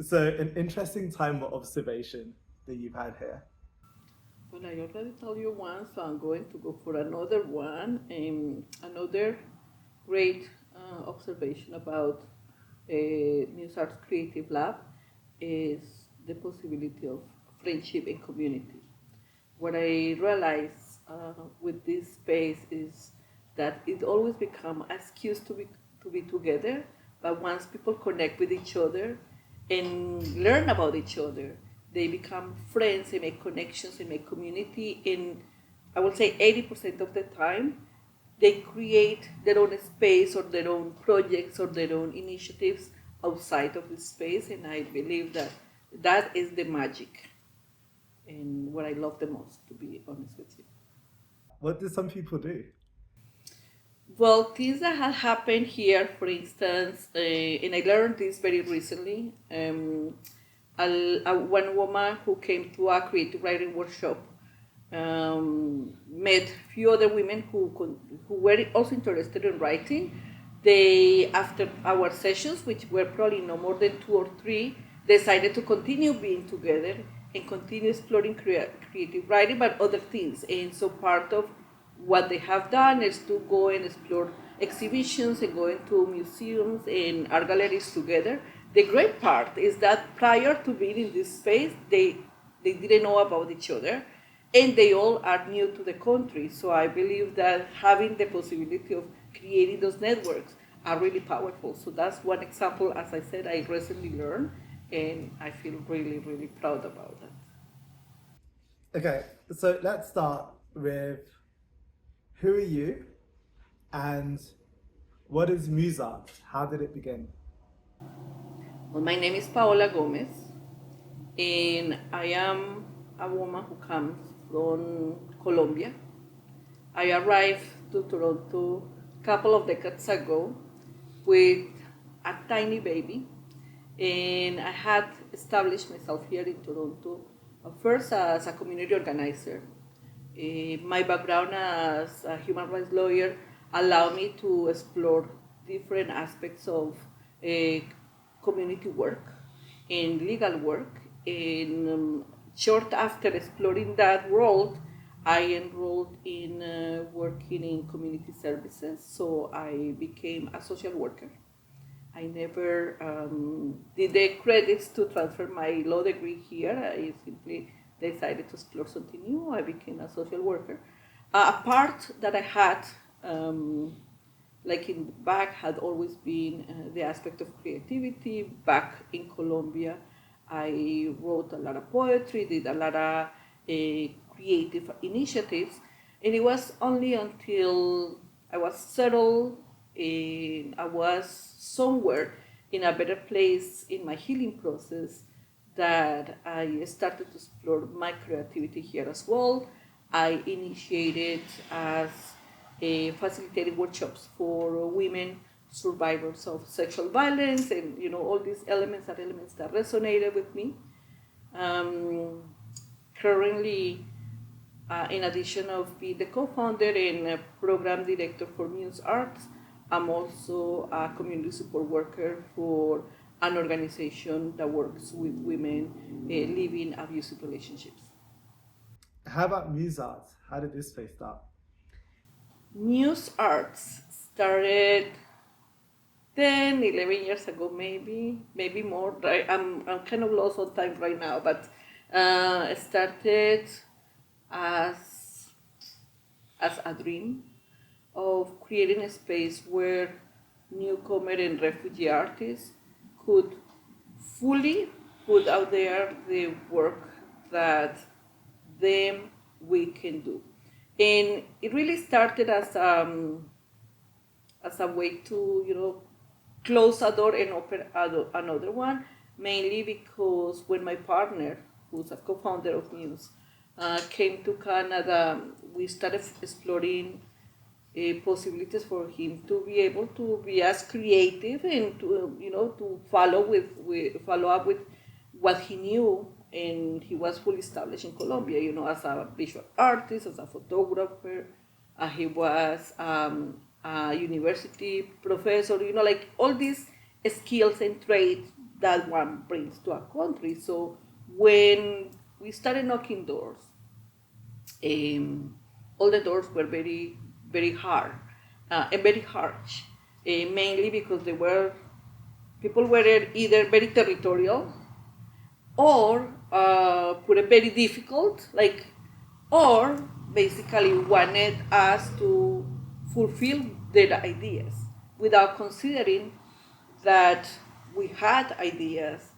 So an interesting time of observation that you've had here. Well, I already told you one, so I'm going to go for another one. Another great observation about Muse Arts Creative Lab is the possibility of friendship and community. What I realize with this space is that it always becomes an excuse to be together, but once people connect with each other and learn about each other, they become friends and make connections and make community. And I would say 80% of the time, they create their own space or their own projects or their own initiatives outside of the space. And I believe that that is the magic and what I love the most, to be honest with you. What do some people do? Well, things that have happened here, for instance, and I learned this very recently. One woman who came to a creative writing workshop met few other women who were also interested in writing. They, after our sessions, which were probably no more than two or three, decided to continue being together and continue exploring creative writing, but other things. And so part of what they have done is to go and explore exhibitions and go into museums and art galleries together. The great part is that prior to being in this space, they didn't know about each other and they all are new to the country. So I believe that having the possibility of creating those networks are really powerful. So that's one example, as I said, I recently learned, and I feel really, really proud about that. Okay, so let's start with who are you and what is Muse Arts? How did it begin? Well, my name is Paola Gomez, and I am a woman who comes from Colombia. I arrived to Toronto a couple of decades ago with a tiny baby, and I had established myself here in Toronto first as a community organizer. My background as a human rights lawyer allowed me to explore different aspects of uh, community work and legal work. And short after exploring that world, I enrolled in working in community services. So I became a social worker. I never did the credits to transfer my law degree here. I simply decided to explore something new. I became a social worker. A part that I had, like in the back, had always been the aspect of creativity. Back in Colombia, I wrote a lot of poetry, did a lot of creative initiatives, and it was only until I was settled and I was somewhere in a better place in my healing process that I started to explore my creativity here as well. I initiated as a facilitating workshops for women survivors of sexual violence, and all these elements are elements that resonated with me. Um, Currently, in addition of being the co-founder and program director for Muse Arts, I'm also a community support worker for an organization that works with women living abusive relationships. How about Muse Arts? How did this space start? Muse Arts started 10, 11 years ago, maybe more. I'm kind of lost on time right now, but it started as, as a dream of creating a space where newcomer and refugee artists could fully put out there the work that them we can do. And it really started as a way to, close a door and open another one, mainly because when my partner, who's a co-founder of Muse, came to Canada, we started exploring possibilities for him to be able to be as creative and to to follow up with what he knew, and he was fully established in Colombia, as a visual artist, as a photographer. He was a university professor, like all these skills and traits that one brings to a country. So when we started knocking doors, all the doors were very, very hard and very harsh, mainly because people were either very territorial or put it very difficult, or basically wanted us to fulfill their ideas without considering that we had ideas,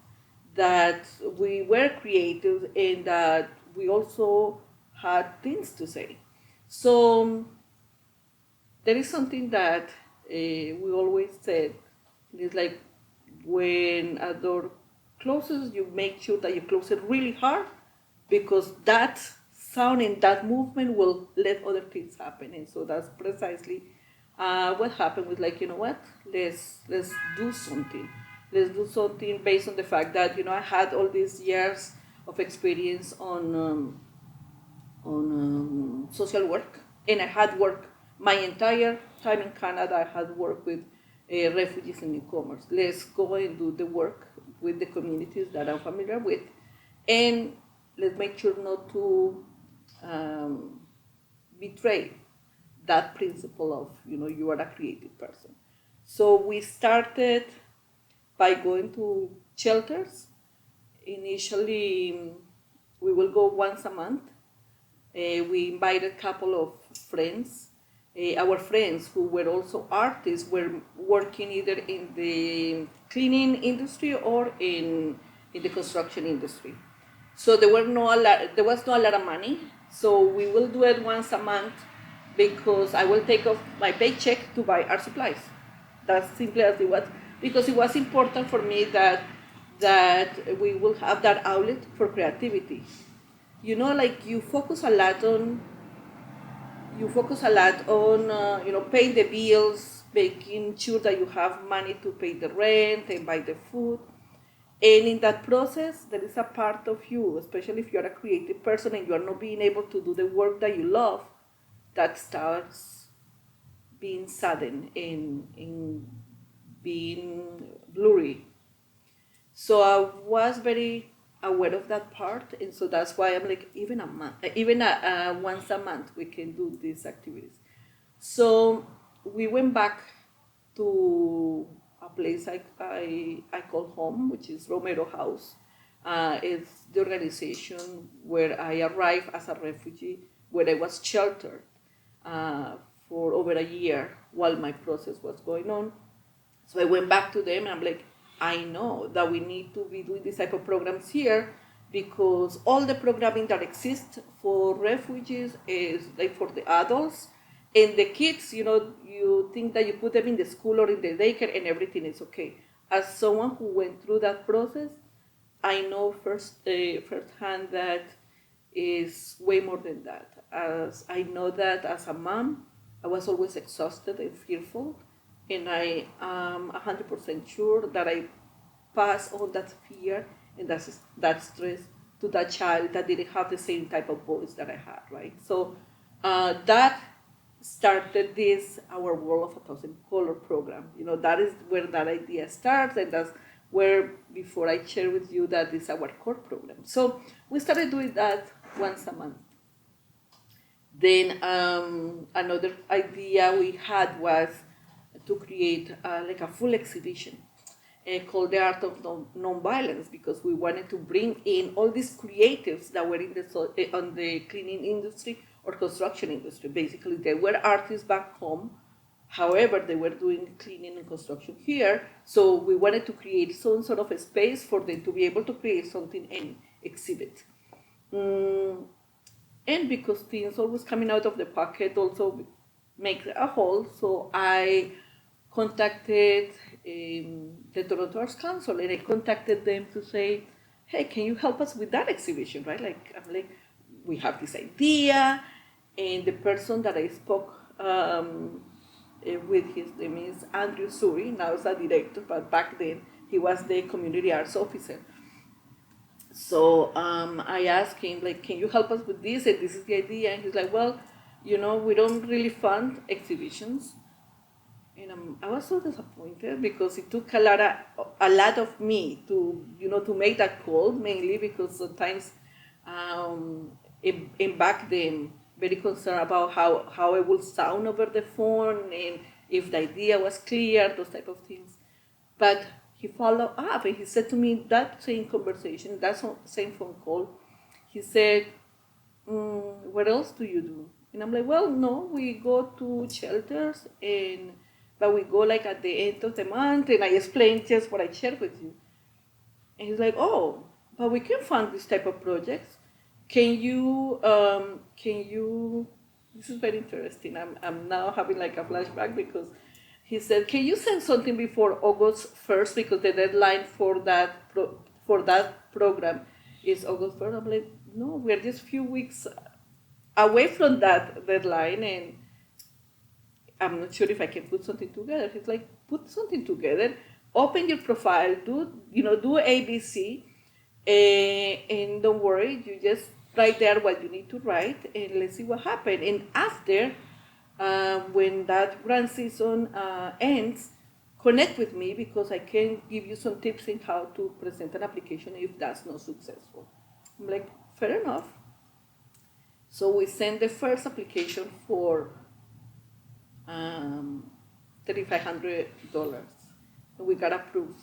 that we were creative, and that we also had things to say. So there is something that we always said. It's like when a door closes, you make sure that you close it really hard, because that sound and that movement will let other things happen. And so that's precisely what happened. Was like, you know what, let's do something. Let's do something based on the fact that, I had all these years of experience on social work, and I had worked my entire time in Canada. I had worked with refugees and newcomers. Let's go and do the work with the communities that I'm familiar with, and let's make sure not to betray that principle of, you are a creative person. So we started by going to shelters. Initially, we will go once a month. We invited a couple of friends. Our friends who were also artists were working either in the cleaning industry or in the construction industry. So there was not a lot of money. So we will do it once a month, because I will take off my paycheck to buy art supplies. That's simply as it was, because it was important for me that we will have that outlet for creativity. Like you focus a lot on paying the bills, making sure that you have money to pay the rent and buy the food. And in that process, there is a part of you, especially if you're a creative person and you are not being able to do the work that you love, that starts being sudden and being blurry. So I was very aware of that part, and so that's why I'm like, even a month, once a month, we can do these activities. So we went back to a place I call home, which is Romero House. It's the organization where I arrived as a refugee, where I was sheltered for over a year while my process was going on. So I went back to them and I'm like, I know that we need to be doing this type of programs here, because all the programming that exists for refugees is like for the adults, and the kids, you think that you put them in the school or in the daycare and everything is okay. As someone who went through that process, I know firsthand that is way more than that. As I know that as a mom, I was always exhausted and fearful, and I am 100% sure that I pass on that fear and that stress to that child that didn't have the same type of voice that I had, right? So that started this Our World of a Thousand Color program. That is where that idea starts, and that's where, before I share with you, that is our core program. So we started doing that once a month. Then another idea we had was to create like a full exhibition called The Art of Nonviolence, because we wanted to bring in all these creatives that were in on the cleaning industry or construction industry. Basically, they were artists back home. However, they were doing cleaning and construction here. So we wanted to create some sort of a space for them to be able to create something and exhibit. And because things always coming out of the pocket also makes a hole, so I contacted the Toronto Arts Council, and I contacted them to say, hey, can you help us with that exhibition, right? I'm like, we have this idea, and the person that I spoke with, his name is Andrew Suri, now he's a director, but back then he was the community arts officer. So I asked him, like, can you help us with this? And this is the idea. And he's like, well, we don't really fund exhibitions. And I was so disappointed because it took a lot of me to to make that call, mainly because sometimes in back then very concerned about how I would sound over the phone and if the idea was clear, those type of things. But he followed up and he said to me that same conversation, that same phone call, he said, what else do you do? And I'm like, well, no, we go to shelters, but we go like at the end of the month, and I explain just what I shared with you. And he's like, oh, but we can fund this type of projects. Can you, this is very interesting. I'm now having like a flashback because he said, can you send something before August 1st? Because the deadline for that program is August 1st. I'm like, no, we're just a few weeks away from that deadline, and I'm not sure if I can put something together. He's like, put something together, open your profile, do ABC, and don't worry, you just write there what you need to write, and let's see what happens. And after, when that grant season ends, connect with me because I can give you some tips in how to present an application if that's not successful. I'm like, fair enough. So we sent the first application for $3,500, and we got approved.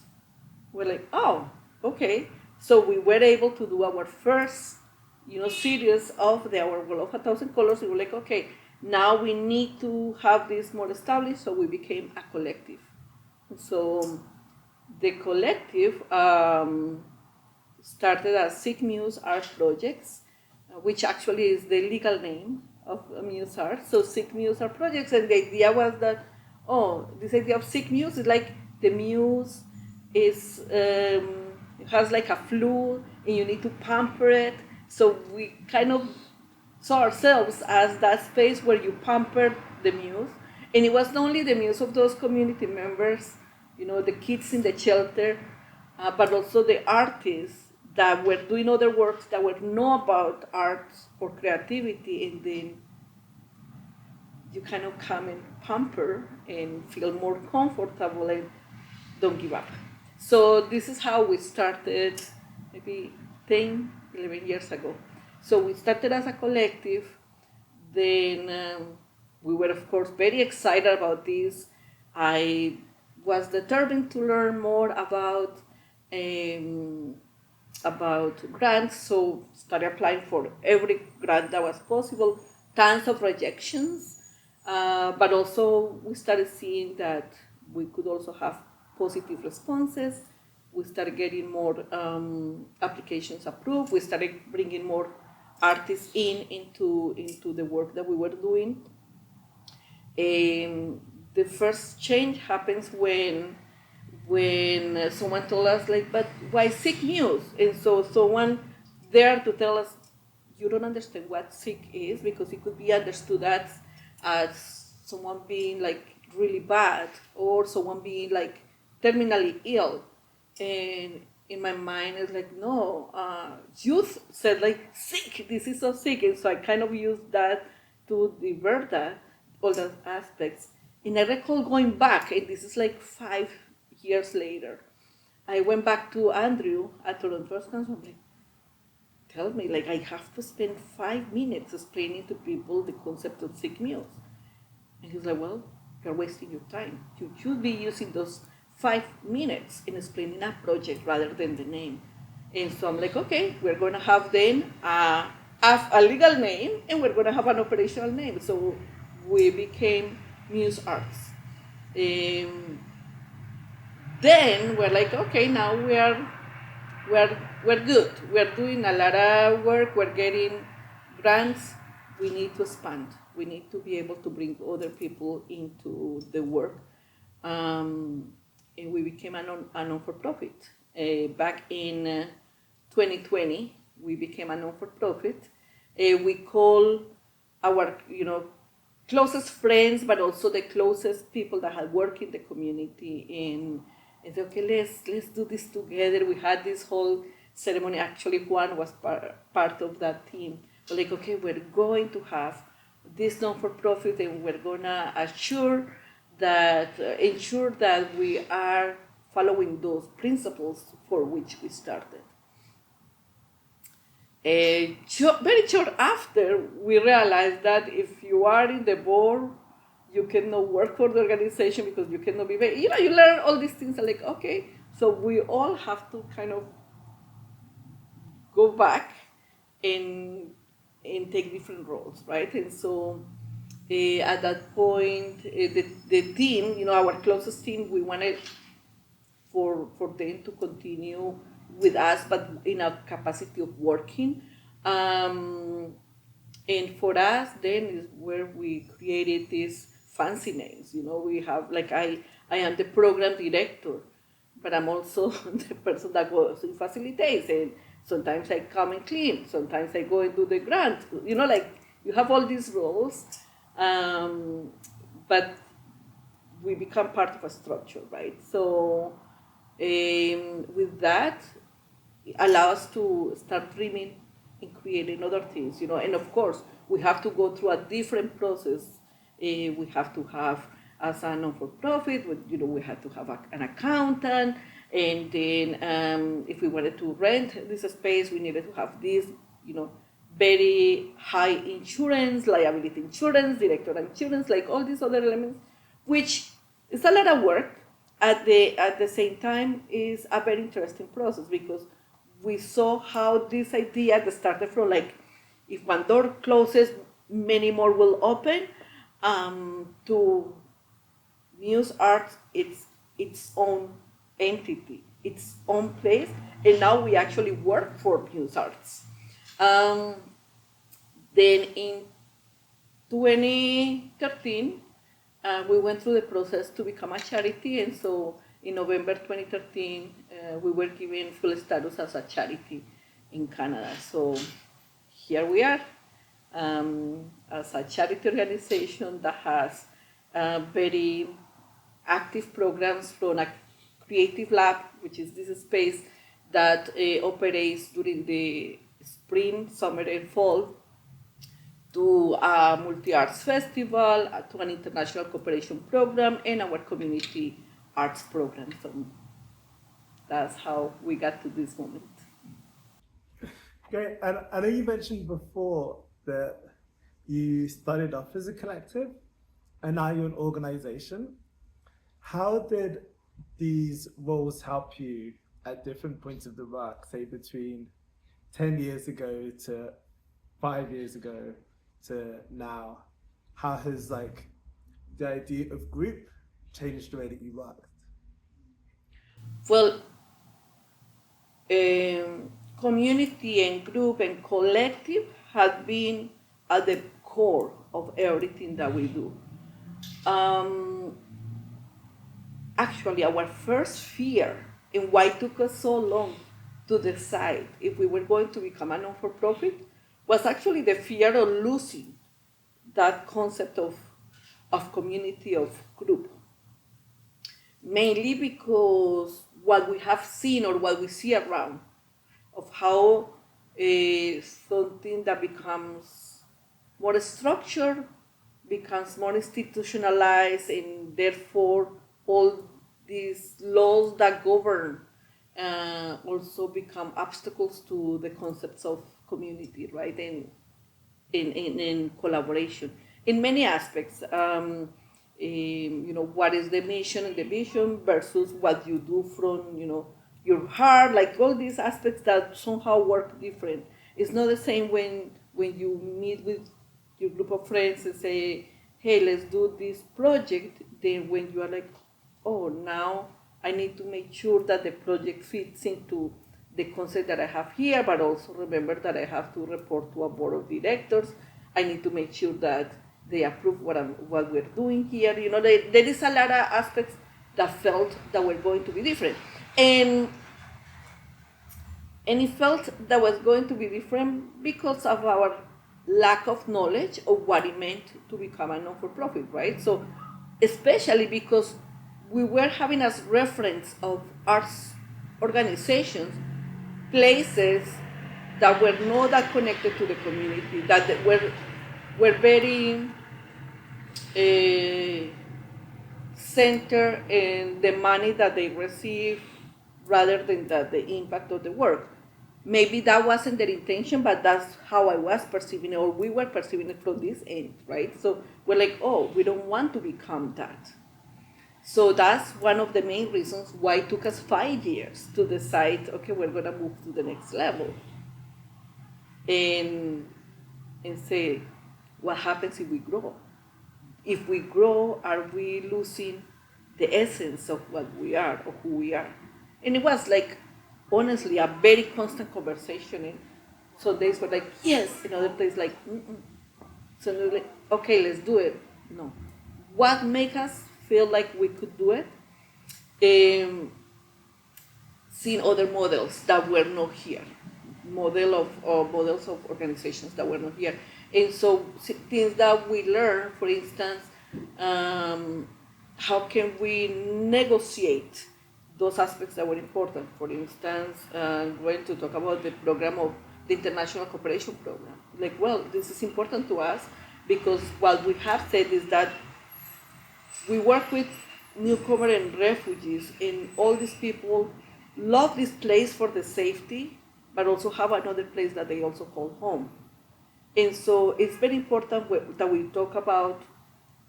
We're like, oh, okay. So we were able to do our first, series of the Our World of 1,000 Colors. We were like, okay, now we need to have this more established. So we became a collective. So the collective started as Muse Arts Projects, which actually is the legal name of Muse Arts. So Muse Art Projects, and the idea was that, this idea of Muse is like the muse is it has like a flu, and you need to pamper it. So we kind of saw ourselves as that space where you pamper the muse, and it was not only the muse of those community members, the kids in the shelter, but also the artists that were doing other works that were not about arts or creativity, and then you kind of come and pamper and feel more comfortable and don't give up. So this is how we started maybe 10, 11 years ago. So we started as a collective, then we were of course very excited about this. I was determined to learn more about grants, so started applying for every grant that was possible, tons of rejections, but also we started seeing that we could also have positive responses. We started getting more applications approved. We started bringing more artists into the work that we were doing. The first change happens when someone told us, like, but why sick news? And so someone there to tell us, you don't understand what sick is, because it could be understood as someone being like really bad or someone being like terminally ill. And in my mind, it's like, no, youth said like sick, this is so sick. And so I kind of used that to divert all those aspects. And I recall going back, and this is like 5 years later, I went back to Andrew at Toronto First Council. I'm like, tell me, like, I have to spend 5 minutes explaining to people the concept of sick meals. And he's like, well, you're wasting your time. You should be using those 5 minutes in explaining a project rather than the name. And so I'm like, okay, we're going to have then a legal name, and we're going to have an operational name. So we became Muse Arts. Then we're like, okay, now we're good. We're doing a lot of work. We're getting grants. We need to expand. We need to be able to bring other people into the work. And we became a non-for-profit. Back in 2020, we became a non-for-profit. We call our, closest friends, but also the closest people that had worked in the community, and said, okay, let's do this together. We had this whole ceremony. Actually, Juan was part of that team. We're like, okay, we're going to have this non-for-profit, and we're gonna assure that ensure that we are following those principles for which we started. Very short after, we realized that if you are in the board, you cannot work for the organization because you cannot be, you learn all these things like, okay, so we all have to kind of go back and take different roles, right? And so at that point, the team, our closest team, we wanted for them to continue with us, but in a capacity of working. And for us, then is where we created these fancy names. We have, like, I am the program director, but I'm also the person that goes and facilitates, and sometimes I come and clean, sometimes I go and do the grant. Like, you have all these roles, but we become part of a structure, right? So with that, it allows us to start dreaming and creating other things, and of course, we have to go through a different process. We have to have, as a non-for-profit, we had to have an accountant, and then if we wanted to rent this space, we needed to have this, very high insurance, liability insurance, director insurance, like all these other elements, which is a lot of work. At the same time, is a very interesting process because we saw how this idea that started from, like, if one door closes, many more will open, to Muse Arts, its own entity, its own place, and now we actually work for Muse Arts. Then in 2013, we went through the process to become a charity, and so in November 2013, we were given full status as a charity in Canada. So here we are, as a charity organization that has very active programs, from a creative lab, which is this space that operates during the spring, summer, and fall, to a multi-arts festival, to an international cooperation program, and our community arts program. So that's how we got to this moment. Great. And I know you mentioned before that you started off as a collective and now you're an organization. How did these roles help you at different points of the work, say between 10 years ago to 5 years ago to now? How has, like, the idea of group changed the way that you worked? Well, community and group and collective have been at the core of everything that we do. Actually, our first fear, and why it took us so long to decide if we were going to become a non-for-profit, was actually the fear of losing that concept of community, of group. Mainly because what we have seen, or what we see around, of how something that becomes more structured becomes more institutionalized, and therefore all these laws that govern also become obstacles to the concepts of community, right? And in collaboration in many aspects. What is the mission and the vision versus what you do from, your heart, like all these aspects that somehow work different. It's not the same when you meet with your group of friends and say, hey, let's do this project, then when you are like, oh, now I need to make sure that the project fits into the concept that I have here, but also remember that I have to report to a board of directors. I need to make sure that they approve what we're doing here. There is a lot of aspects that felt that were going to be different. And it felt that was going to be different because of our lack of knowledge of what it meant to become a non-for-profit, right? So, especially because we were having as reference of arts organizations, places that were not that connected to the community, that were very center in the money that they receive rather than the impact of the work. Maybe that wasn't their intention, but that's how I was perceiving it, or we were perceiving it from this end, right? So we're like, oh, we don't want to become that. So that's one of the main reasons why it took us 5 years to decide, okay, we're gonna move to the next level. And say, what happens if we grow? If we grow, are we losing the essence of what we are, or who we are? And it was like, honestly, a very constant conversation. And so days were like, yes, and other days like, mm-mm. So they're like, okay, let's do it. No. What make us feel like we could do it? Seeing other models that were not here, models of organizations that were not here. And so things that we learn, for instance, how can we negotiate those aspects that were important? For instance, I'm going to talk about the program of the International Cooperation Program. Like, well, this is important to us because what we have said is that we work with newcomers and refugees, and all these people love this place for the safety, but also have another place that they also call home. And so it's very important that we talk about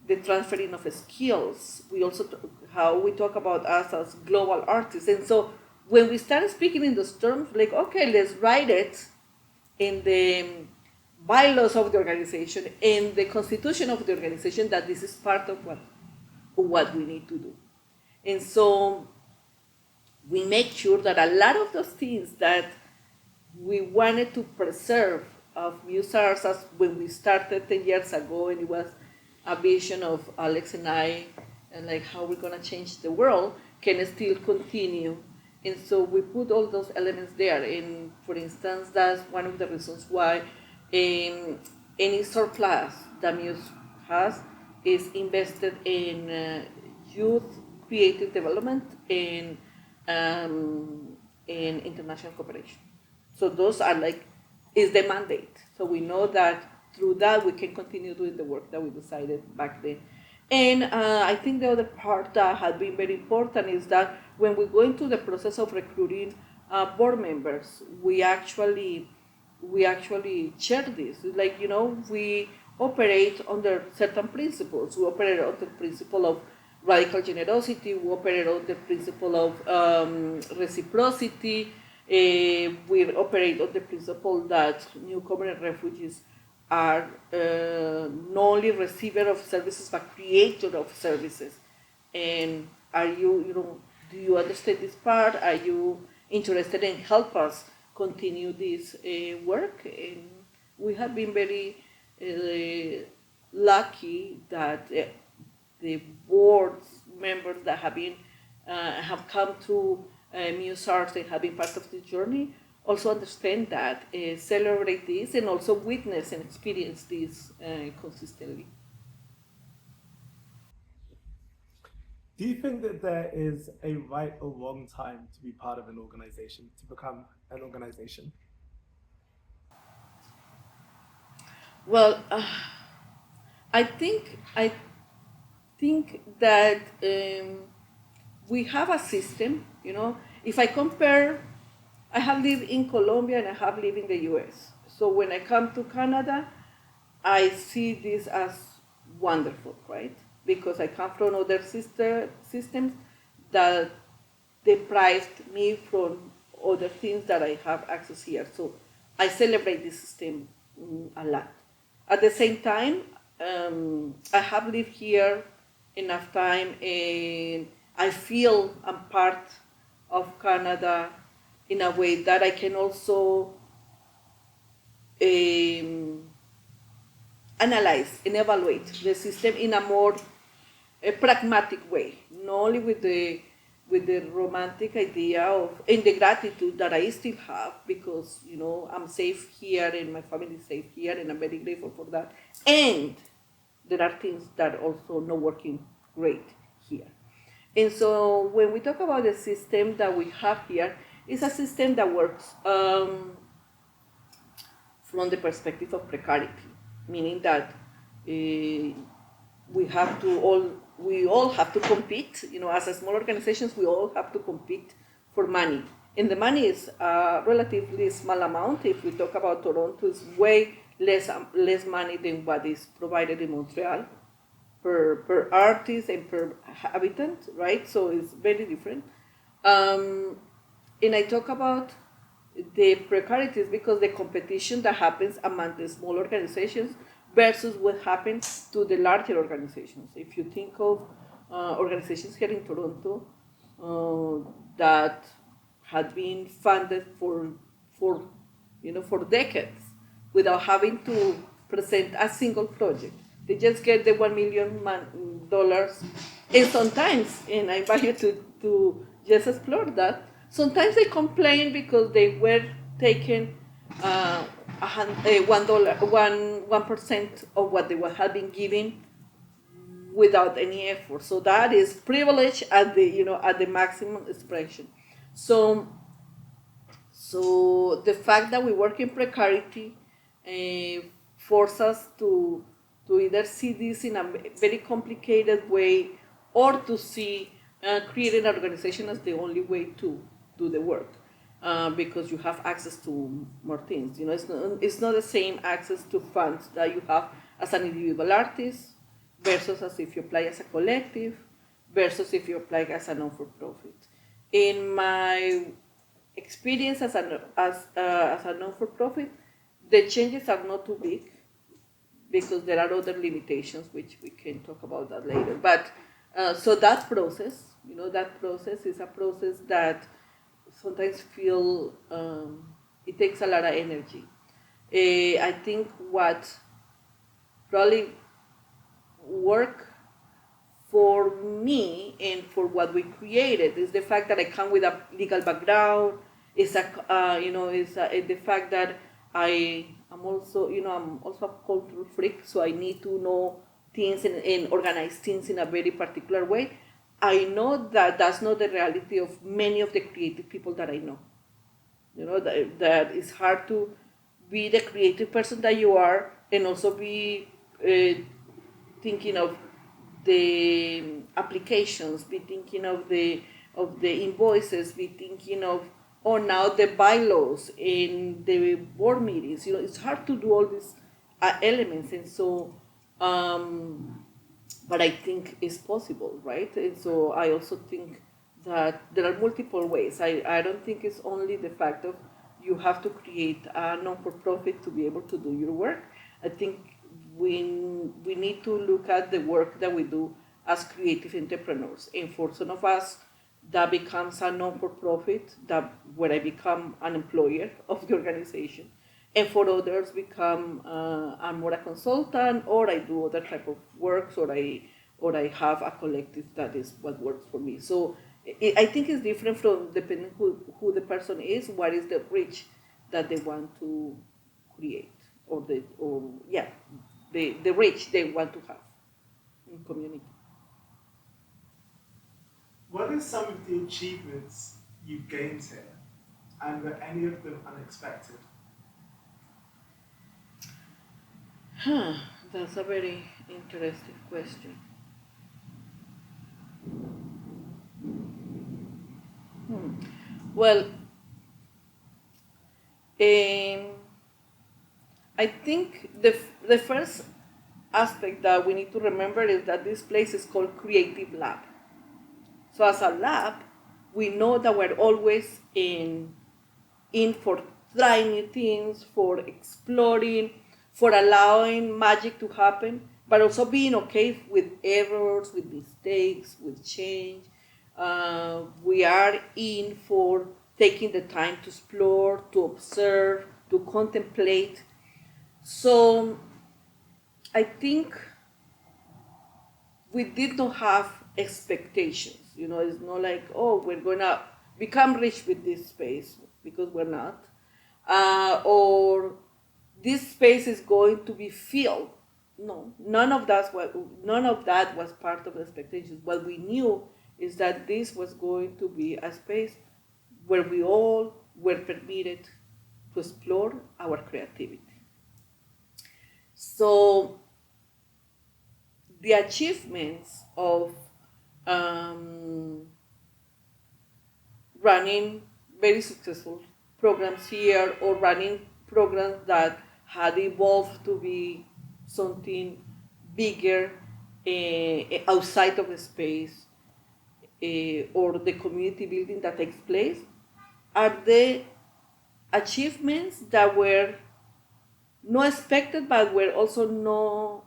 the transferring of skills. We also how we talk about us as global artists. And so when we start speaking in those terms, like, okay, let's write it in the bylaws of the organization, in the constitution of the organization, that this is part of what we need to do. And so we make sure that a lot of those things that we wanted to preserve of Muse Arts, as when we started 10 years ago, and it was a vision of Alex and I, and like how we're gonna change the world, can still continue. And so we put all those elements there. And for instance, that's one of the reasons why any surplus that Muse has is invested in youth creative development and in international cooperation. So those are like, is the mandate. So we know that through that we can continue doing the work that we decided back then. And I think the other part that has been very important is that when we go into the process of recruiting board members, we actually share this. Like, you know, we operate under certain principles. We operate under the principle of radical generosity. We operate under the principle of reciprocity. We operate on the principle that newcomer and refugees are not only receiver of services but creator of services. And are you do you understand this part? Are you interested in help us continue this work? And we have been very lucky that the board members that have been have come through Muse Arts and have been part of the journey also understand that, celebrate this, and also witness and experience this consistently. Do you think that there is a right or wrong time to be part of an organization, to become an organization? Well, I think that we have a system. You know, if I compare, I have lived in Colombia and I have lived in the U.S. So when I come to Canada, I see this as wonderful, right? Because I come from other systems that deprived me from other things that I have access here. So I celebrate this system a lot. At the same time, I have lived here enough time, and I feel I'm part of Canada in a way that I can also analyze and evaluate the system in a more pragmatic way, not only with the romantic idea of and the gratitude that I still have, because you know I'm safe here and my family is safe here, and I'm very grateful for that. And there are things that also not working great here. And so when we talk about the system that we have here, it's a system that works from the perspective of precarity, meaning that we have to all we all have to compete. As a small organizations, we all have to compete for money. And the money is a relatively small amount. If we talk about Toronto, it's way less money than what is provided in Montreal per artist and per habitant, right? So it's very different. And I talk about the precarities because the competition that happens among the small organizations versus what happens to the larger organizations. If you think of organizations here in Toronto that had been funded for for decades without having to present a single project, they just get the $1 million, and sometimes, and I invite you to just explore that. Sometimes they complain because they were taken $1% of what they had been given without any effort. So that is privilege at the maximum expression. So the fact that we work in precarity forces us to either see this in a very complicated way or to see creating an organization as the only way to do the work. Because you have access to more things. It's not the same access to funds that you have as an individual artist versus as if you apply as a collective versus if you apply as a non-for-profit. In my experience as a non-for-profit, the changes are not too big because there are other limitations which we can talk about that later. But so that process is a process that sometimes feel it takes a lot of energy. I think what probably work for me and for what we created is the fact that I come with a legal background. Is the fact that I'm also a cultural freak, so I need to know things and organize things in a very particular way. I know that that's not the reality of many of the creative people that I know. That it's hard to be the creative person that you are and also be thinking of the applications, be thinking of the invoices, be thinking of now the bylaws in the board meetings. It's hard to do all these elements, and so. But I think it's possible, right? And so I also think that there are multiple ways. I don't think it's only the fact of you have to create a non-for-profit to be able to do your work. I think we need to look at the work that we do as creative entrepreneurs. And for some of us, that becomes a non-for-profit, where I become an employer of the organization. And for others, I'm more a consultant, or I do other type of works, or I have a collective that is what works for me. So I think it's different from depending who the person is, what is the reach that they want to create, or the reach they want to have in community. What are some of the achievements you've gained here, and were any of them unexpected? That's a very interesting question. Well, I think the first aspect that we need to remember is that this place is called Creative Lab. So as a lab, we know that we're always in for trying new things, for exploring, for allowing magic to happen, but also being okay with errors, with mistakes, with change. We are in for taking the time to explore, to observe, to contemplate. So I think we did not have expectations. It's not like, oh, we're going to become rich with this space, because we're not. Or this space is going to be filled. No, none of that was part of the expectations. What we knew is that this was going to be a space where we all were permitted to explore our creativity. So the achievements of um, running very successful programs here, or running programs that had evolved to be something bigger outside of the space, or the community building that takes place, are the achievements that were not expected but were also no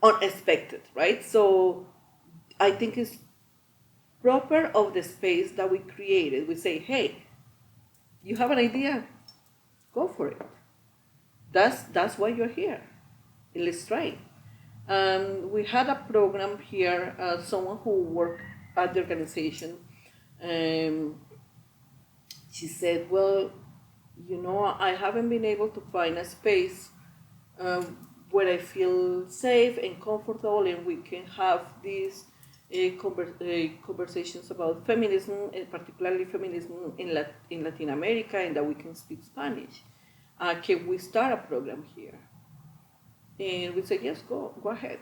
unexpected, right? So I think it's proper of the space that we created. We say, hey, you have an idea, go for it. That's why you're here. And let's try. We had a program here. Someone who worked at the organization, um, she said, "Well, I haven't been able to find a space where I feel safe and comfortable, and we can have these conversations about feminism, and particularly feminism in Latin America, and that we can speak Spanish. Can we start a program here?" And we said, yes, go ahead.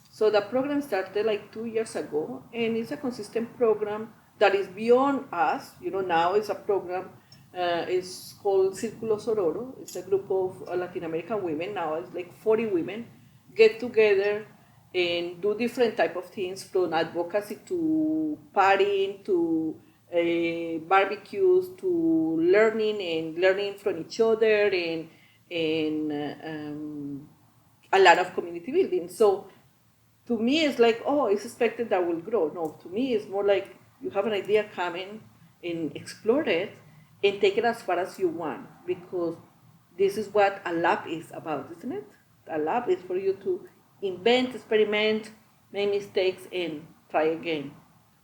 So the program started like 2 years ago, and it's a consistent program that is beyond us. Now it's a program, it's called Círculo Sororo. It's a group of Latin American women. Now it's like 40 women get together and do different type of things, from advocacy to partying to barbecues to learning from each other, and a lot of community building. So to me, it's like, oh, it's expected that will grow. No, to me, it's more like you have an idea, coming and explore it and take it as far as you want, because this is what a lab is about, isn't it? A lab is for you to invent, experiment, make mistakes, and try again.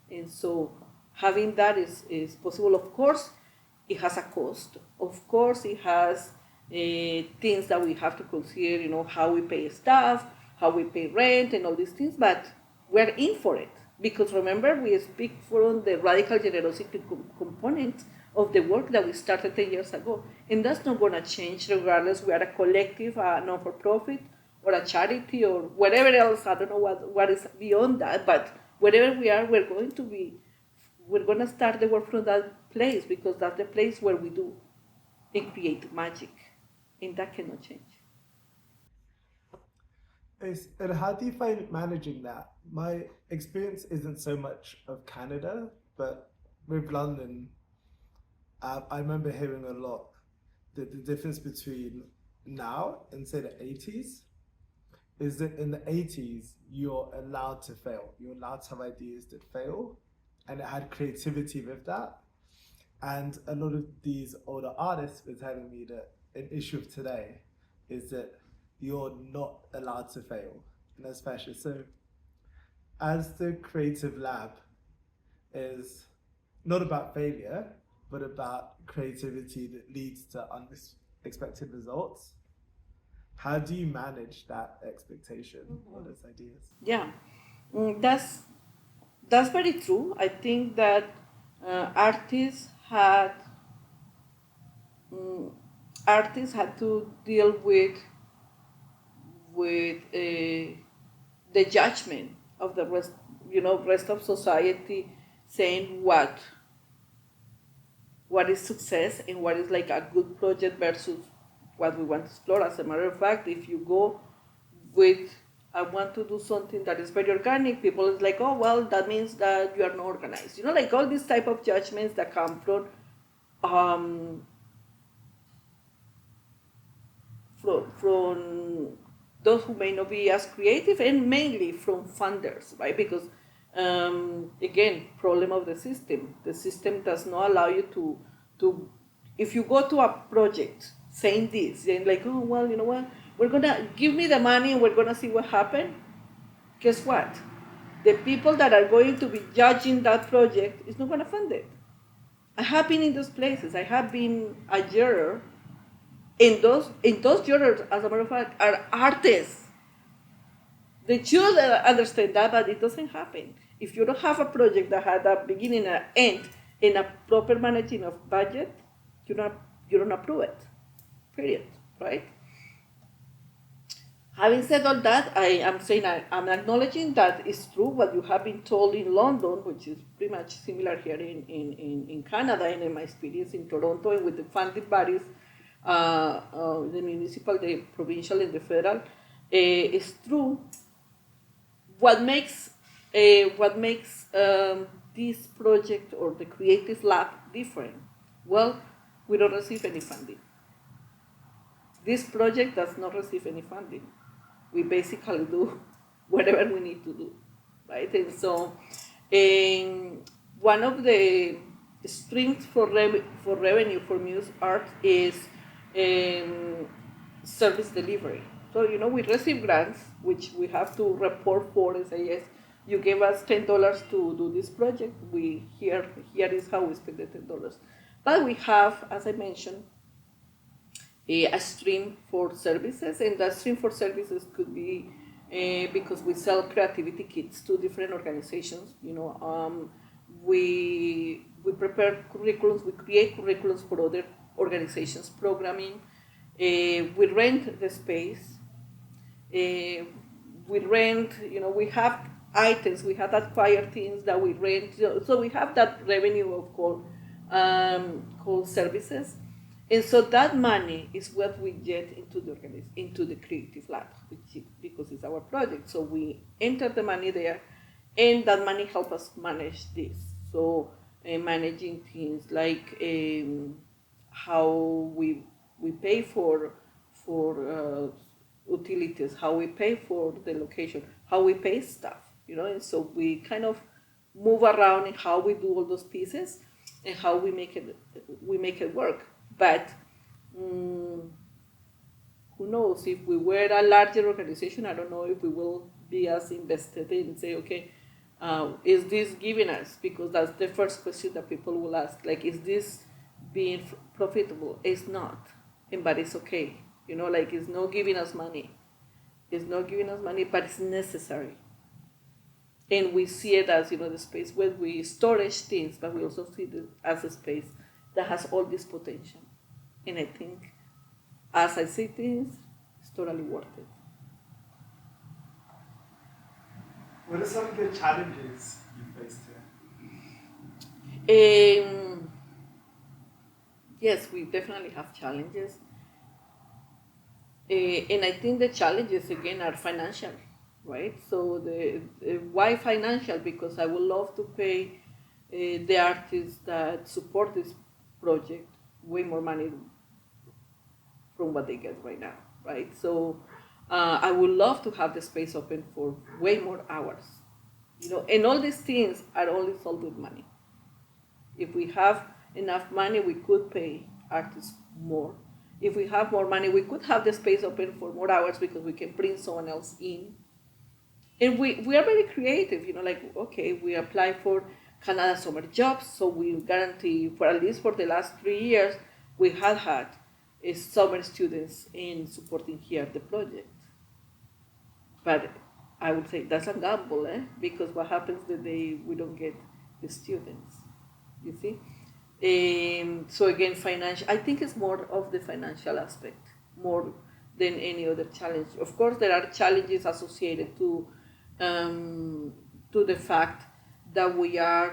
And so having that is possible. Of course, it has a cost. Of course, it has things that we have to consider, how we pay staff, how we pay rent, and all these things, but we're in for it. Because remember, we speak from the radical generosity component of the work that we started 10 years ago. And that's not going to change regardless we are a collective, a non-for-profit, or a charity, or whatever else. I don't know what is beyond that, but wherever we are, we're going to start the work from that place, because that's the place where we do and create magic. And that cannot change. And how do you find managing that? My experience isn't so much of Canada, but with London, I remember hearing a lot the difference between now and say the 80s is that in the 80s you're allowed to fail. You're allowed to have ideas that fail, and it had creativity with that. And a lot of these older artists were telling me that an issue of today is that you're not allowed to fail in this fashion. So as the creative lab is not about failure, but about creativity that leads to unexpected results, how do you manage that expectation or those ideas? Yeah, that's very true. I think that artists had to deal with the judgment of the rest of society, saying what is success and what is like a good project versus what we want to explore. As a matter of fact, if you go with I want to do something that is very organic, people is like, oh, well, that means that you are not organized. Like all these type of judgments that come from those who may not be as creative, and mainly from funders, right? Because again, problem of the system. The system does not allow you to if you go to a project saying this, then like, oh, well, you know what, we're gonna give me the money and we're gonna see what happens. Guess what? The people that are going to be judging that project is not gonna fund it. I have been in those places. I have been a juror. And those jurors, as a matter of fact, are artists. They should understand that, but it doesn't happen. If you don't have a project that had a beginning and an end and a proper managing of budget, you don't approve it. Period. Right? Having said all that, I'm saying I'm acknowledging that it's true what you have been told in London, which is pretty much similar here in Canada, and in my experience in Toronto, and with the funding bodies, the municipal, the provincial, and the federal. It's true. What makes this project or the creative lab different? Well, we don't receive any funding. This project does not receive any funding. We basically do whatever we need to do, right? And so, one of the streams for revenue for Muse Arts is um, service delivery. So we receive grants, which we have to report for and say yes. You gave us $10 to do this project. Here is how we spend the $10. But we have, as I mentioned, a stream for services, and that stream for services could be because we sell creativity kits to different organizations. We prepare curriculums, we create curriculums for other organizations, programming. We rent the space. We rent. We have items. We have acquired things that we rent. So we have that revenue of called services. And so that money is what we get into the creative lab, because it's our project. So we enter the money there, and that money helps us manage this. So managing things like how we pay for utilities, how we pay for the location, how we pay staff. And so we kind of move around in how we do all those pieces and how we make it work. But who knows, if we were a larger organization, I don't know if we will be as invested in say, okay, is this giving us, because that's the first question that people will ask, like, is this being profitable? It's not, but it's okay. Like, it's not giving us money, but it's necessary. And we see it as the space where we storage things, but we also see it as a space that has all this potential. And I think, as I see things, it's totally worth it. What are some of the challenges you faced here? Yes, we definitely have challenges. And I think the challenges, again, are financial, right? So why financial? Because I would love to pay the artists that support this project way more money from what they get right now, right? So I would love to have the space open for way more hours, and all these things are only solved with money. If we have enough money, we could pay artists more. If we have more money, we could have the space open for more hours because we can bring someone else in. And we are very creative, like, okay, we apply for Canada summer jobs, so we guarantee, for at least for the last 3 years, we had summer students in supporting here the project. But I would say that's a gamble, because what happens the day we don't get the students, you see? So again, financial, I think it's more of the financial aspect, more than any other challenge. Of course, there are challenges associated to the fact that we're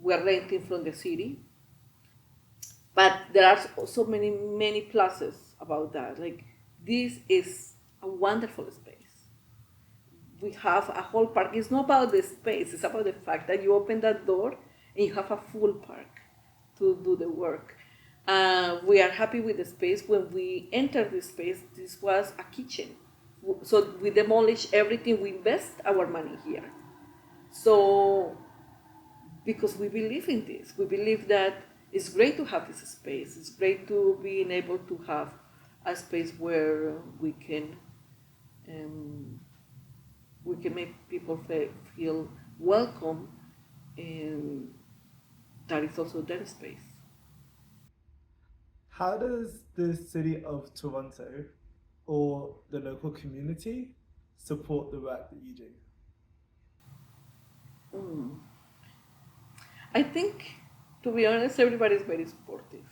renting from the city, but there are so many pluses about that. Like, this is a wonderful space. We have a whole park. It's not about the space, it's about the fact that you open that door and you have a full park to do the work. We are happy with the space. When we entered this space, this was a kitchen. So we demolish everything, we invest our money here. So, because we believe in this, we believe that it's great to have this space. It's great to being able to have a space where we can make people feel welcome, and that is also their space. How does the city of Toronto or the local community support the work that you do? Mm. I think, to be honest, everybody is very supportive.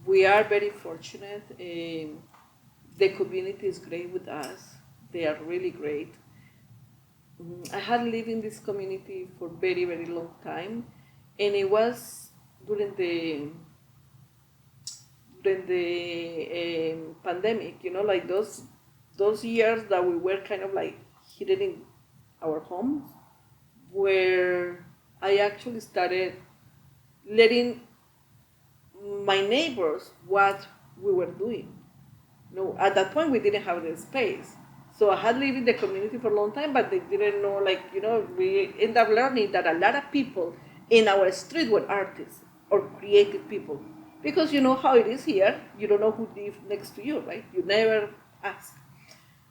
we are very fortunate. The community is great with us. They are really great. I had lived in this community for very, very long time, and it was during the pandemic. Like those years that we were kind of like hidden in our homes, where I actually started letting my neighbors what we were doing. At that point we didn't have the space. So I had lived in the community for a long time, but they didn't know, we end up learning that a lot of people in our street were artists or creative people. Because you know how it is here, you don't know who lives next to you, right? You never ask.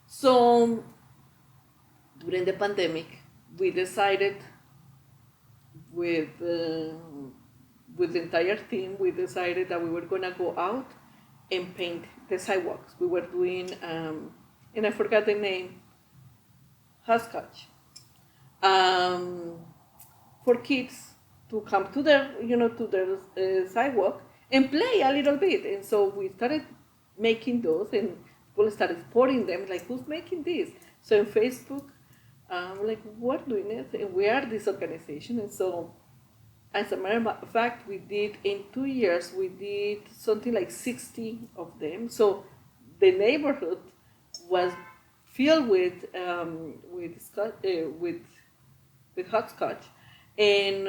So during the pandemic, we decided with with the entire team, we decided that we were gonna go out and paint the sidewalks. We were doing, and I forgot the name, hopscotch, for kids to come to their sidewalk and play a little bit. And so we started making those, and people started supporting them. Like, who's making this? So on Facebook, like, we're doing it, and we are this organization. And so, as a matter of fact, we did in 2 years, we did something like 60 of them. So the neighborhood was filled with hopscotch, and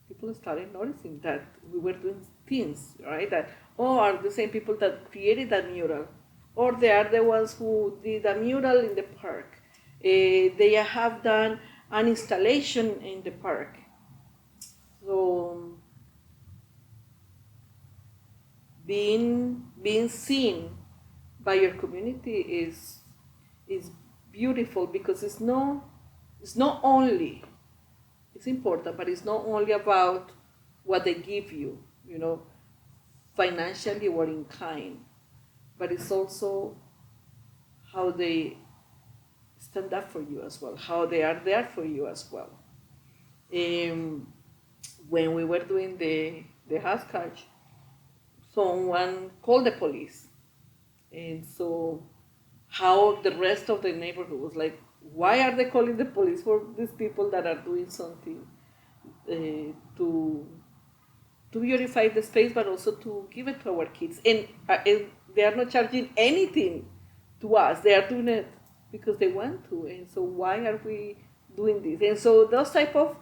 people started noticing that we were doing things, right? That, are the same people that created that mural, or they are the ones who did a mural in the park. They have done an installation in the park. So being seen by your community is beautiful, because it's not only, it's important, but it's not only about what they give you, financially or in kind, but it's also how they stand up for you as well, how they are there for you as well. When we were doing the hopscotch, someone called the police, and so how the rest of the neighborhood was like, why are they calling the police for these people that are doing something to beautify the space, but also to give it to our kids? And they are not charging anything to us. They are doing it because they want to. And so why are we doing this? And so those type of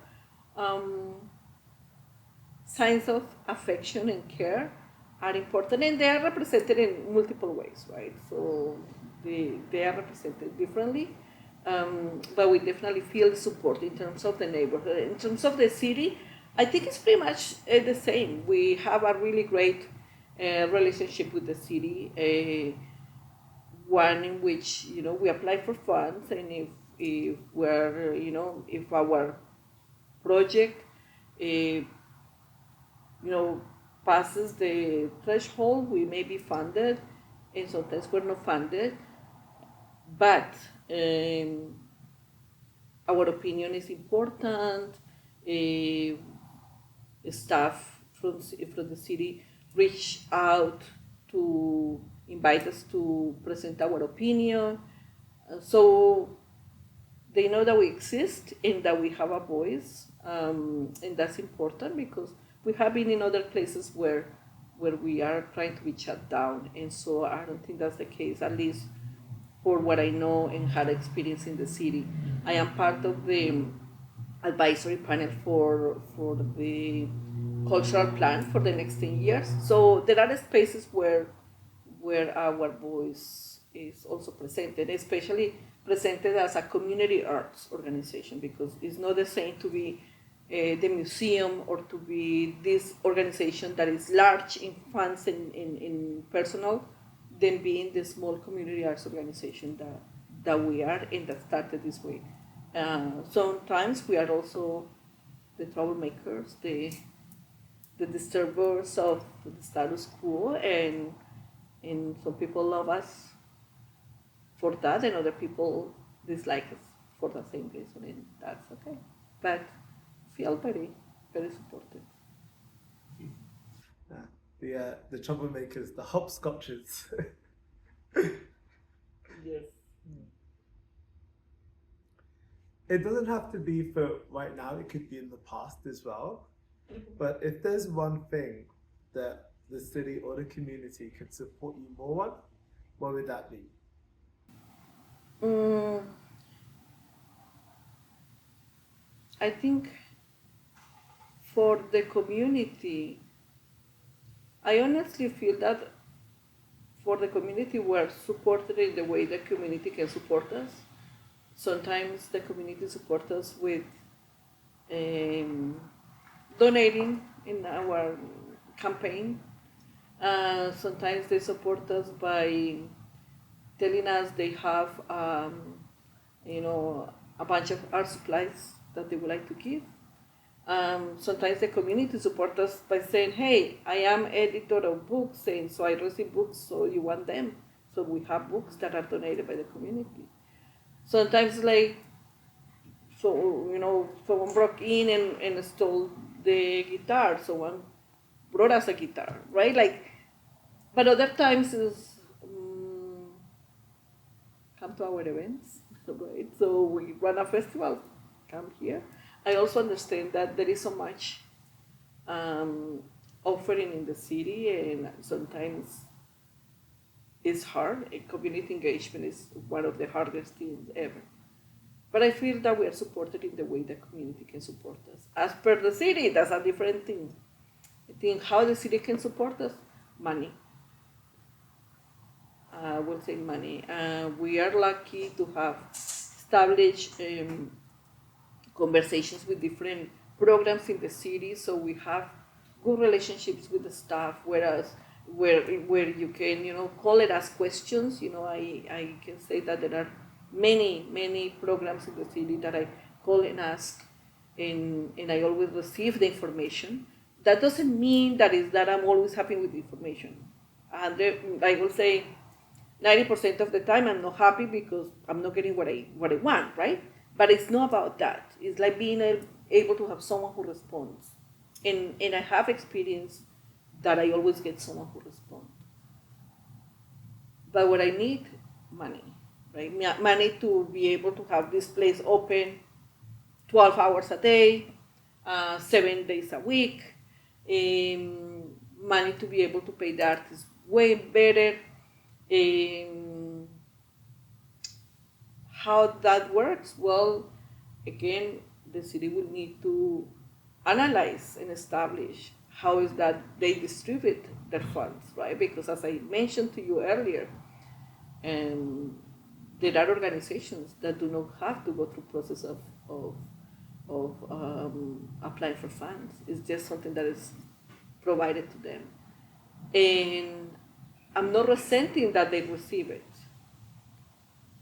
signs of affection and care are important, and they are represented in multiple ways, right? So they are represented differently, but we definitely feel the support in terms of the neighborhood. In terms of the city, I think it's pretty much the same. We have a really great relationship with the city, one in which we apply for funds, and if we're if our project passes the threshold, we may be funded, and sometimes we're not funded. But our opinion is important. Staff from the city reach out to invite us to present our opinion. So they know that we exist and that we have a voice, and that's important, because we have been in other places where we are trying to be shut down, and so I don't think that's the case, at least for what I know and had experience in the city. I am part of the advisory panel for the cultural plan for the next 10 years. So there are spaces where our voice is also presented, especially presented as a community arts organization, because it's not the same to be the museum or to be this organization that is large in funds and in personnel, than being the small community arts organization that we are, and that started this way. Sometimes we are also the troublemakers, the disturbers of the status quo, and some people love us for that, and other people dislike us for the same reason, and that's okay. But feel very, very supported. the troublemakers, the hopscotches. Yes. It doesn't have to be for right now, it could be in the past as well. But if there's one thing that the city or the community could support you more on, what would that be? Mm, I think for the community, I honestly feel that for the community, we're supported in the way the community can support us. Sometimes the community supports us with um, donating in our campaign. Sometimes they support us by telling us they have, you know, a bunch of art supplies that they would like to give. Sometimes the community support us by saying, "Hey, I am editor of books, and so I receive books. So you want them?" So we have books that are donated by the community. Sometimes, like, so someone broke in and stole the guitar. Someone brought us a guitar, right? Like, but other times is come to our events, right? So we run a festival, come here. I also understand that there is so much um, offering in the city, and sometimes it's hard. Community engagement is one of the hardest things ever. But I feel that we are supported in the way the community can support us. As per the city, that's a different thing. I think how the city can support us, money. I will say money. We are lucky to have established conversations with different programs in the city, so we have good relationships with the staff. Whereas where you can call it, ask questions. I can say that there are many programs in the city that I call and ask, and I always receive the information. That doesn't mean that I'm always happy with the information. And I will say 90% of the time I'm not happy because I'm not getting what I want, right? But it's not about that. It's like being able to have someone who responds. And I have experience that I always get someone who responds. But what I need, money, right? Money to be able to have this place open 12 hours a day, 7 days a week, money to be able to pay the artists way better. How that works? Well, again, the city will need to analyze and establish how is that they distribute their funds, right? Because as I mentioned to you earlier, um, there are organizations that do not have to go through process of applying for funds. It's just something that is provided to them. And I'm not resenting that they receive it.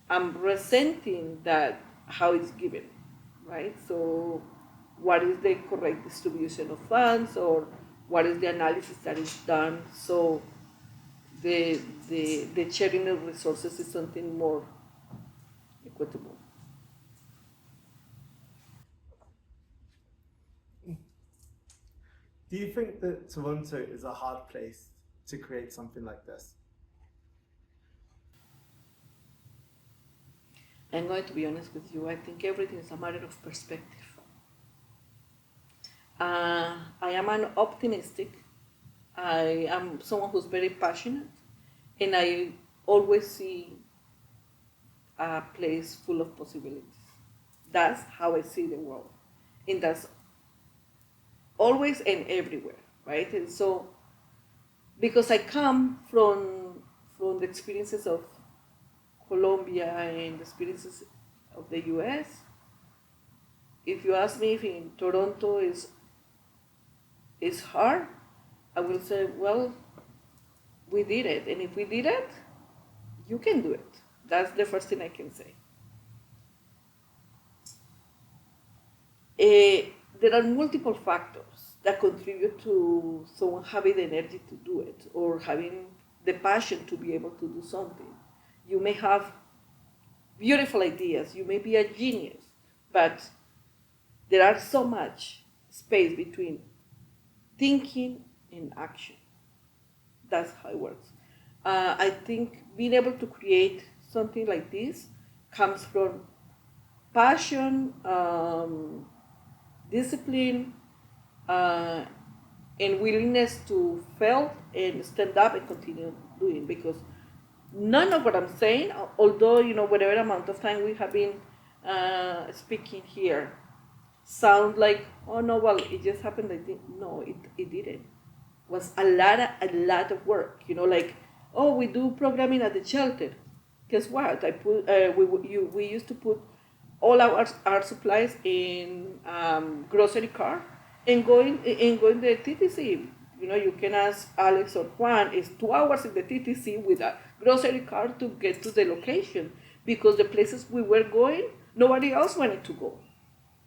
I'm resenting that how it's given, right? So what is the correct distribution of funds, or what is the analysis that is done, so the sharing of resources is something more equitable. Do you think that Toronto is a hard place to create something like this? I'm going to be honest with you. I think everything is a matter of perspective. I am an optimistic. I am someone who's very passionate, and I always see a place full of possibilities. That's how I see the world, and that's always and everywhere, right? And so, because I come from the experiences of Colombia and the experiences of the U.S., if you ask me if in Toronto is hard, I will say, well, we did it, and if we did it, you can do it. That's the first thing I can say. There are multiple factors that contribute to someone having the energy to do it, or having the passion to be able to do something. You may have beautiful ideas, you may be a genius, but there are so much space between thinking and action. That's how it works. I think being able to create something like this comes from passion, discipline, uh, and willingness to fail and stand up and continue doing. Because none of what I'm saying, although whatever amount of time we have been speaking here, sound like, oh no, well, it just happened. I think no, it didn't. It was a lot of work. Like, oh, we do programming at the shelter. Guess what? I put we used to put all our art supplies in grocery cart and going to the TTC. You can ask Alex or Juan. It's 2 hours in the TTC with a grocery cart to get to the location, because the places we were going, nobody else wanted to go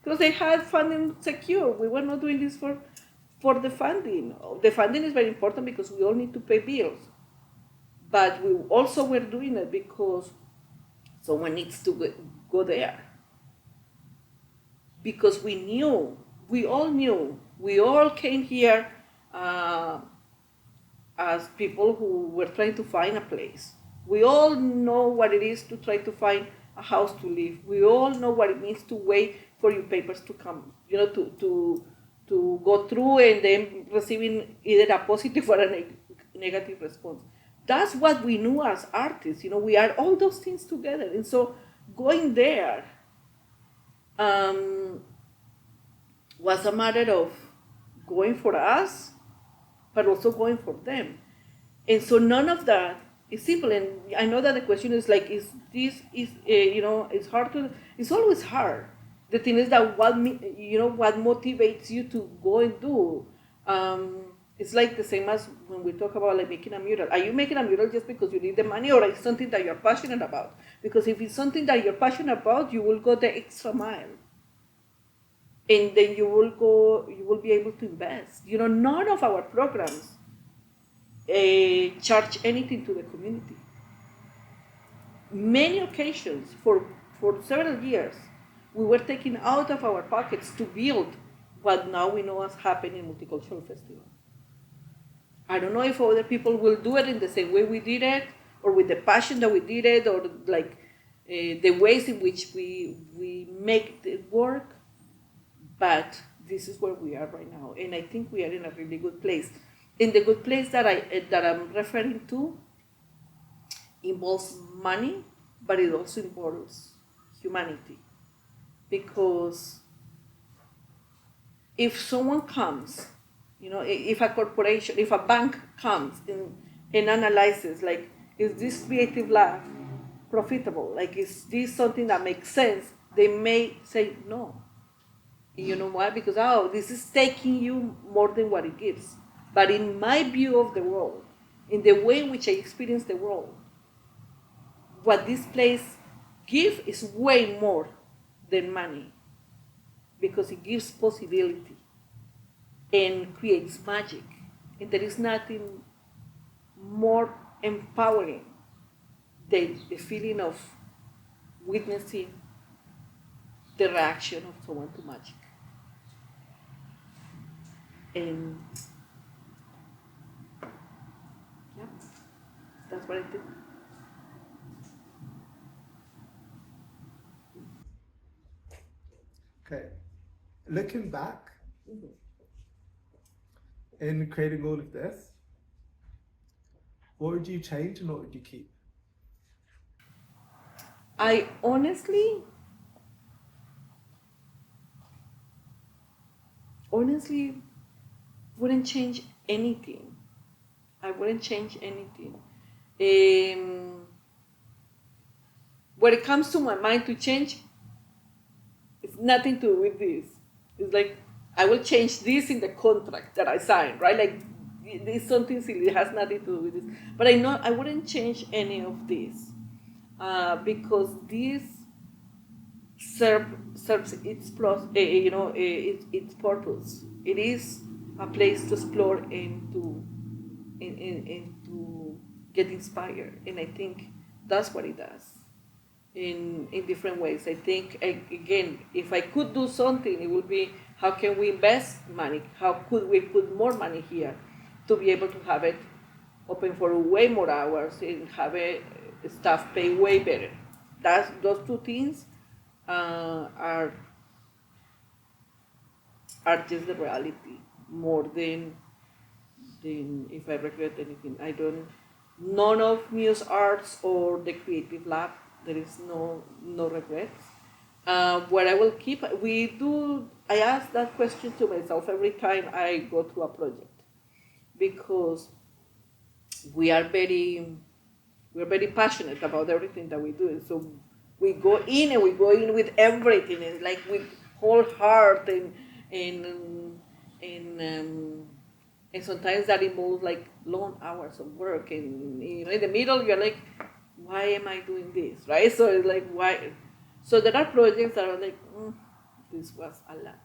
because they had funding secure. We were not doing this for the funding. The funding is very important because we all need to pay bills, but we also were doing it because someone needs to go there. Because we all came here as people who were trying to find a place. We all know what it is to try to find a house to live. We all know what it means to wait for your papers to come, to go through and then receiving either a positive or a negative response. That's what we knew as artists. We are all those things together. And so going there was a matter of going for us, but also going for them. And so none of that is simple. And I know that the question is like, it's hard to, it's always hard. The thing is that what motivates you to go and do. It's like the same as when we talk about like making a mural. Are you making a mural just because you need the money, or it's something that you're passionate about? Because if it's something that you're passionate about, you will go the extra mile. And then you will be able to invest. None of our programs charge anything to the community. Many occasions, for several years, we were taking out of our pockets to build what now we know has happened in Multicultural Festival. I don't know if other people will do it in the same way we did it, or with the passion that we did it, or like the ways in which we make it work. But this is where we are right now, and I think we are in a really good place. And the good place that I'm referring to involves money, but it also involves humanity. Because if someone comes, if a corporation, if a bank comes and analyzes, like, is this creative lab profitable? Like, is this something that makes sense? They may say no. You know why? Because, this is taking you more than what it gives. But in my view of the world, in the way in which I experience the world, what this place gives is way more than money, because it gives possibility and creates magic. And there is nothing more empowering than the feeling of witnessing the reaction of someone to magic. And yeah, that's what I think. Okay. Looking back in creating all of this, what would you change and what would you keep? I honestly wouldn't change anything. I wouldn't change anything. When it comes to my mind to change, it's nothing to do with this. It's like, I will change this in the contract that I signed, right? Like, it's something silly. It has nothing to do with this. But I know I wouldn't change any of this because this serves its its purpose. It is a place to explore and to get inspired, and I think that's what it does in different ways. I think, again, if I could do something, it would be, how can we invest money? How could we put more money here to be able to have it open for way more hours and have a staff pay way better. Those two things are just the reality more than if I regret anything. I don't. None of Muse Arts or the Creative Lab. There is no regrets. What I will keep, we do. I ask that question to myself every time I go through a project, because we are very passionate about everything that we do, and so we go in and we go in with everything, and like with whole heart, and sometimes that involves like long hours of work, and in the middle you're like, why am I doing this, right? So it's like, why? So there are projects that are like, this was a lot.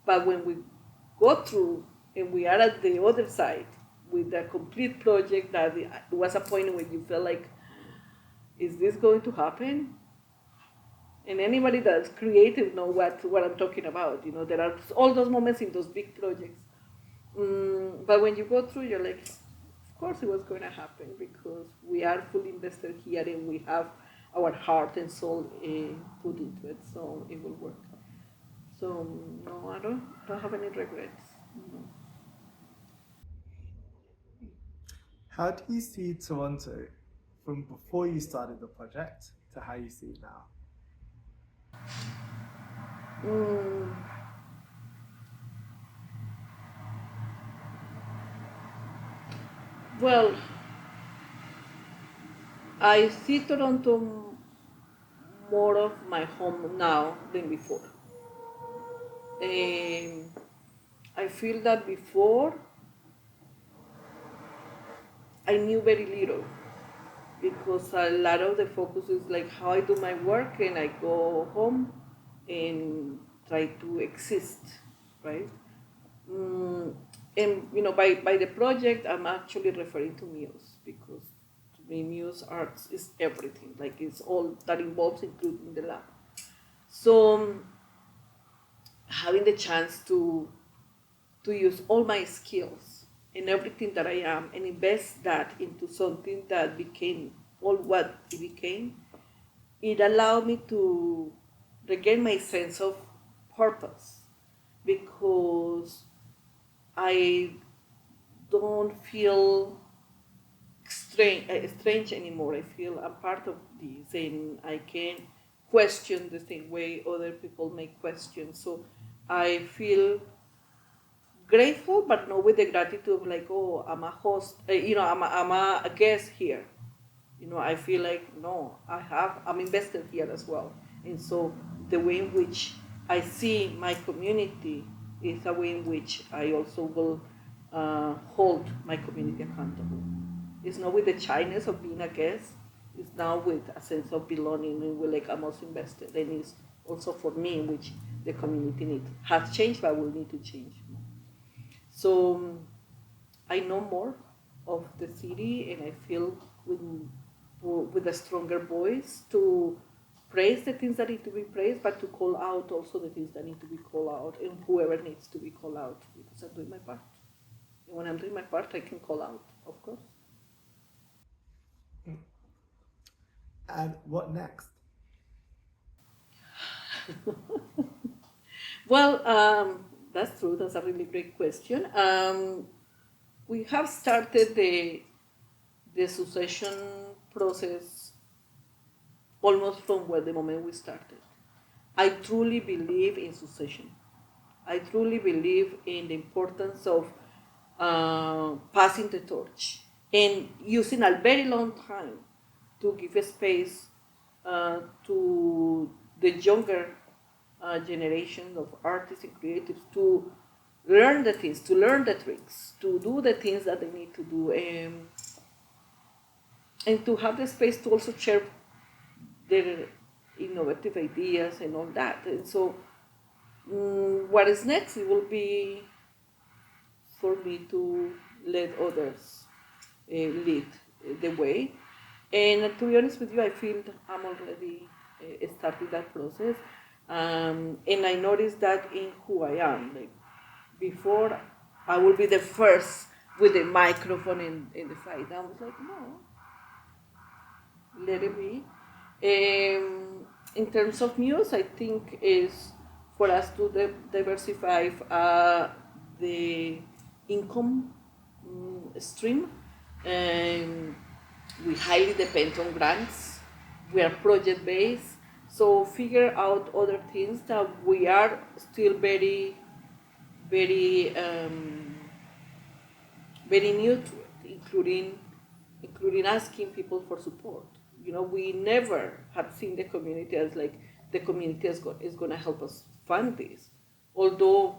But when we go through and we are at the other side with a complete project, that it was a point when you felt like, is this going to happen? And anybody that's creative know what I'm talking about. There are all those moments in those big projects. But when you go through, you're like, of course it was going to happen, because we are fully invested here and we have our heart and soul put into it, so it will work. So no, I don't have any regrets. No. How do you see Toronto from before you started the project to how you see it now? Mm, well, I see Toronto more of my home now than before. I feel that before I knew very little, because a lot of the focus is like how I do my work and I go home and try to exist, right? And by the project, I'm actually referring to Muse, because to me, Muse Arts is everything. Like, it's all that involves, including the lab. So having the chance to use all my skills and everything that I am and invest that into something that became all what it became, it allowed me to regain my sense of purpose, because I don't feel strange anymore. I feel I'm part of this, and I can question the same way other people may question. So I feel grateful, but not with the gratitude of like, oh, I'm a host, I'm a guest here. I feel like, no, I'm invested here as well. And so the way in which I see my community is a way in which I also will hold my community accountable. It's not with the shyness of being a guest, it's now with a sense of belonging, and we're like, I'm also invested. And it's also for me, which the community has changed, but will need to change. So I know more of the city, and I feel with a stronger voice to praise the things that need to be praised, but to call out also the things that need to be called out, and whoever needs to be called out, because I'm doing my part. And when I'm doing my part, I can call out, of course. And what next? Well, that's true. That's a really great question. We have started the succession process almost from the moment we started. I truly believe in succession. I truly believe in the importance of passing the torch and using a very long time to give a space to the younger generation of artists and creatives to learn the things, to learn the tricks, to do the things that they need to do, and to have the space to also share their innovative ideas and all that. And so what is next? It will be for me to let others lead the way. And to be honest with you, I feel I'm already starting that process. And I noticed that in who I am. Like, before, I will be the first with the microphone in the side. And I was like, no, let it be. In terms of Muse, I think is for us to diversify the income stream. We highly depend on grants. We are project based, so figure out other things that we are still very, very, very new to it, including asking people for support. You know, we never have seen the community as like the community is going to help us fund this, although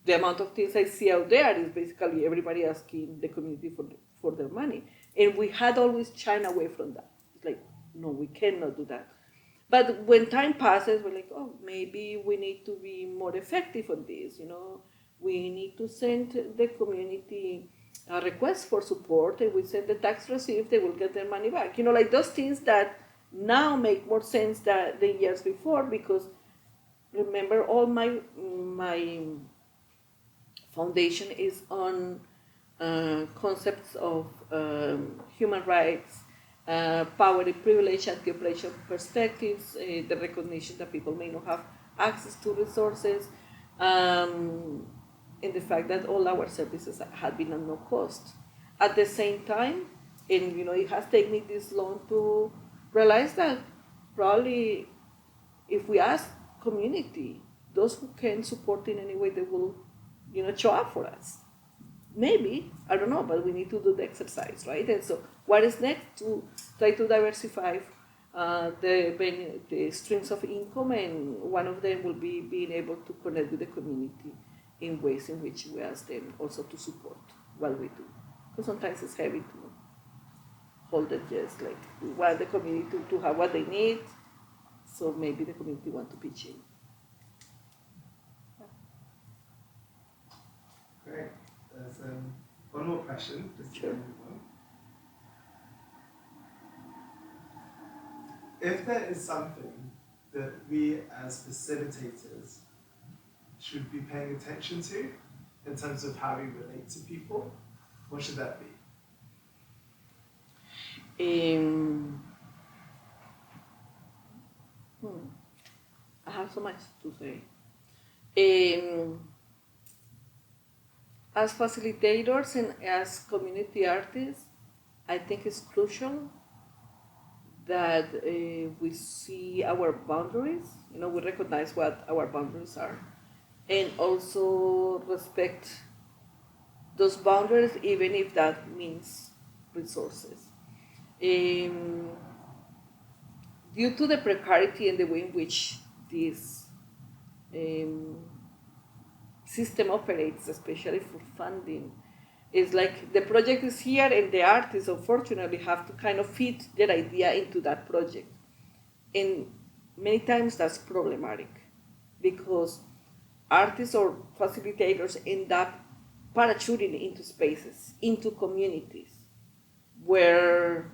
the amount of things I see out there is basically everybody asking the community for their money. And we had always shied away from that. It's like, no, we cannot do that. But when time passes, we're like, oh, maybe we need to be more effective on this. You know, we need to send the community a request for support, and we send the tax receipt, they will get their money back. You know, like those things that now make more sense than years before, because remember, all my foundation is on concepts of human rights, power and privilege, anti-oppression perspectives, the recognition that people may not have access to resources, and the fact that all our services have been at no cost. At the same time, and you know, it has taken me this long to realize that probably if we ask community, those who can support in any way, they will, you know, show up for us. Maybe, I don't know, but we need to do the exercise, right? And so what is next? To try to diversify the streams of income, and one of them will be being able to connect with the community in ways in which we ask them also to support what we do. Because sometimes it's heavy to hold it, just like we want the community to have what they need, so maybe the community want to pitch in. Great. There's one more question. Just Sure. If there is something that we as facilitators should be paying attention to in terms of how we relate to people, what should that be? I have so much to say. As facilitators and as community artists, I think it's crucial that we see our boundaries. You know, we recognize what our boundaries are, and also respect those boundaries, even if that means resources. Due to the precarity and the way in which this system operates, especially for funding, it's like the project is here and the artists unfortunately have to kind of fit their idea into that project. And many times that's problematic because artists or facilitators end up parachuting into spaces, into communities where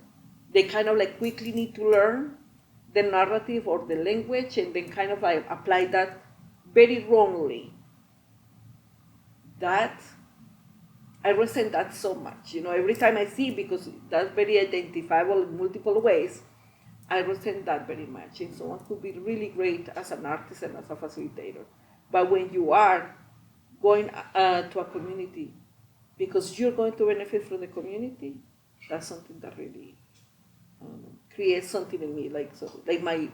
they kind of like quickly need to learn the narrative or the language and then kind of like apply that very wrongly. That I resent that so much. You know, every time I see, because that's very identifiable in multiple ways, I resent that very much. And someone could be really great as an artist and as a facilitator. But when you are going to a community because you're going to benefit from the community, that's something that really creates something in me, like my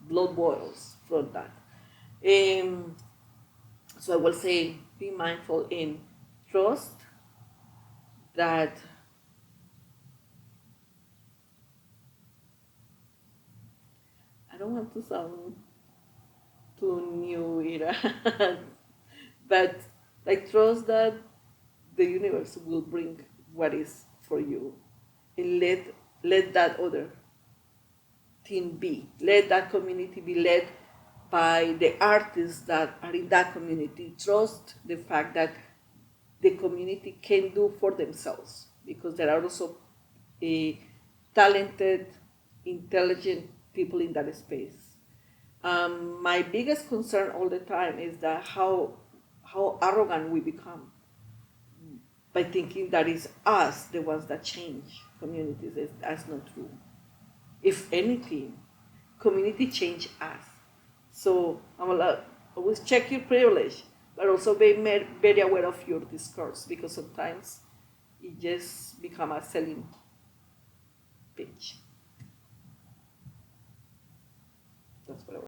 blood boils from that. So I will say, be mindful in trust that I don't want to sound too new era, but like trust that the universe will bring what is for you, and let that other thing be. Let that community be led by the artists that are in that community. Trust the fact that the community can do for themselves, because there are also talented, intelligent people in that space. My biggest concern all the time is that how arrogant we become. by thinking that it's us, the ones that change communities. That's not true. If anything, community change us. So I'm like, always check your privilege, but also be very aware of your discourse, because sometimes it just become a selling pitch. That's what I